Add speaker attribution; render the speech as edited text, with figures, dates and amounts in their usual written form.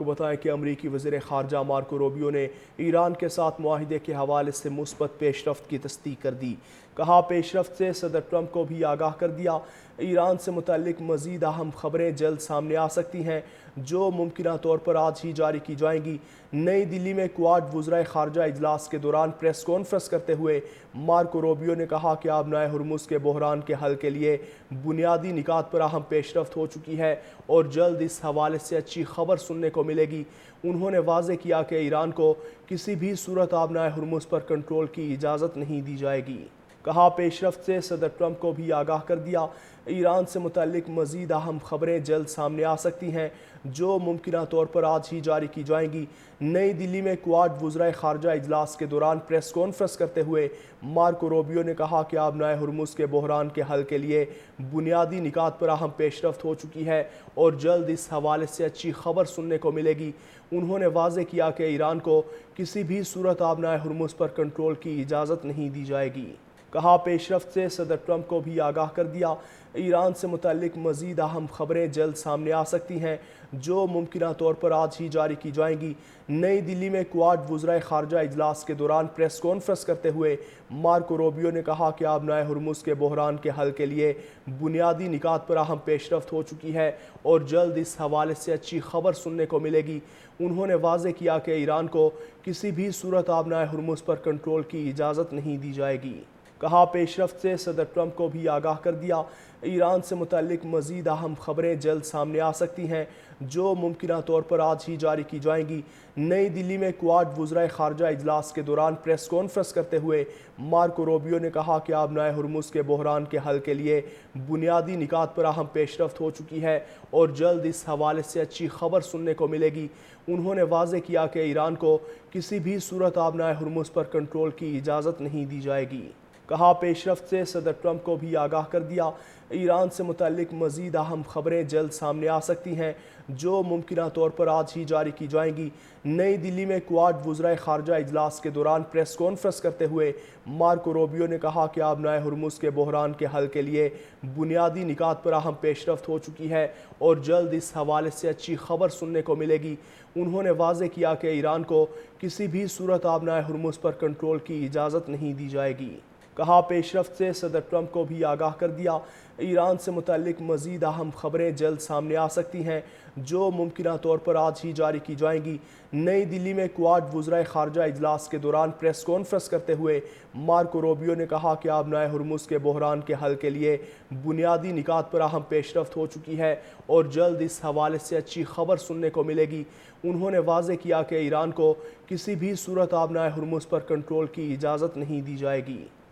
Speaker 1: کو بتائیں کہ امریکی وزیر خارجہ مارکو روبیو نے ایران کے ساتھ معاہدے کے حوالے سے مثبت پیش رفت کی تصدیق کر دی۔ کہا پیش رفت سے صدر ٹرمپ کو بھی آگاہ کر دیا۔ ایران سے متعلق مزید اہم خبریں جلد سامنے آ سکتی ہیں جو ممکنہ طور پر آج ہی جاری کی جائیں گی۔ نئی دلی میں کوآڈ وزرائے خارجہ اجلاس کے دوران پریس کانفرنس کرتے ہوئے مارکو روبیو نے کہا کہ آبنائے ہرمز کے بحران کے حل کے لیے بنیادی نکات پر اہم پیش رفت ہو چکی ہے اور جلد اس حوالے سے اچھی خبر سننے کو ملے گی۔ انہوں نے واضح کیا کہ ایران کو کسی بھی صورت آبنائے ہرمز پر کنٹرول کی اجازت نہیں دی جائے گی۔ کہا پیش رفت سے صدر ٹرمپ کو بھی آگاہ کر دیا۔ ایران سے متعلق مزید اہم خبریں جلد سامنے آ سکتی ہیں جو ممکنہ طور پر آج ہی جاری کی جائیں گی۔ نئی دلی میں کوآڈ وزرائے خارجہ اجلاس کے دوران پریس کانفرنس کرتے ہوئے مارکو روبیو نے کہا کہ آبنائے ہرمز کے بحران کے حل کے لیے بنیادی نکات پر اہم پیش رفت ہو چکی ہے اور جلد اس حوالے سے اچھی خبر سننے کو ملے گی۔ انہوں نے واضح کیا کہ ایران کو کسی بھی صورت آبنائے ہرمز پر کنٹرول کی اجازت نہیں دی جائے گی۔ کہا پیش رفت سے صدر ٹرمپ کو بھی آگاہ کر دیا۔ ایران سے متعلق مزید اہم خبریں جلد سامنے آ سکتی ہیں جو ممکنہ طور پر آج ہی جاری کی جائیں گی۔ نئی دلی میں کوآڈ وزرائے خارجہ اجلاس کے دوران پریس کانفرنس کرتے ہوئے مارکو روبیو نے کہا کہ آبنائے ہرمز کے بحران کے حل کے لیے بنیادی نکات پر اہم پیش رفت ہو چکی ہے اور جلد اس حوالے سے اچھی خبر سننے کو ملے گی۔ انہوں نے واضح کیا کہ ایران کو کسی بھی صورت آبنائے ہرمز پر کنٹرول کی اجازت نہیں دی جائے گی۔ کہا پیش رفت سے صدر ٹرمپ کو بھی آگاہ کر دیا۔ ایران سے متعلق مزید اہم خبریں جلد سامنے آ سکتی ہیں جو ممکنہ طور پر آج ہی جاری کی جائیں گی۔ نئی دلی میں کوآڈ وزرائے خارجہ اجلاس کے دوران پریس کانفرنس کرتے ہوئے مارکو روبیو نے کہا کہ آبنائے ہرمز کے بحران کے حل کے لیے بنیادی نکات پر اہم پیش رفت ہو چکی ہے اور جلد اس حوالے سے اچھی خبر سننے کو ملے گی۔ انہوں نے واضح کیا کہ ایران کو کسی بھی صورت آبنائے ہرمز پر کنٹرول کی اجازت نہیں دی جائے گی۔ کہا پیش رفت سے صدر ٹرمپ کو بھی آگاہ کر دیا۔ ایران سے متعلق مزید اہم خبریں جلد سامنے آ سکتی ہیں جو ممکنہ طور پر آج ہی جاری کی جائیں گی۔ نئی دلی میں کوآڈ وزرائے خارجہ اجلاس کے دوران پریس کانفرنس کرتے ہوئے مارکو روبیو نے کہا کہ آبنائے ہرمز کے بحران کے حل کے لیے بنیادی نکات پر اہم پیش رفت ہو چکی ہے اور جلد اس حوالے سے اچھی خبر سننے کو ملے گی۔ انہوں نے واضح کیا کہ ایران کو کسی بھی صورت آبنائے ہرمز پر کنٹرول کی اجازت نہیں دی جائے گی۔ کہا پیش رفت سے صدر ٹرمپ کو بھی آگاہ کر دیا۔ ایران سے متعلق مزید اہم خبریں جلد سامنے آ سکتی ہیں جو ممکنہ طور پر آج ہی جاری کی جائیں گی۔ نئی دلی میں کوآڈ وزرائے خارجہ اجلاس کے دوران پریس کانفرنس کرتے ہوئے مارکو روبیو نے کہا کہ آبنائے ہرمز کے بحران کے حل کے لیے بنیادی نکات پر اہم پیش رفت ہو چکی ہے اور جلد اس حوالے سے اچھی خبر سننے کو ملے گی۔ انہوں نے واضح کیا کہ ایران کو کسی بھی صورت آبنائے ہرمز پر کنٹرول کی اجازت نہیں دی جائے گی۔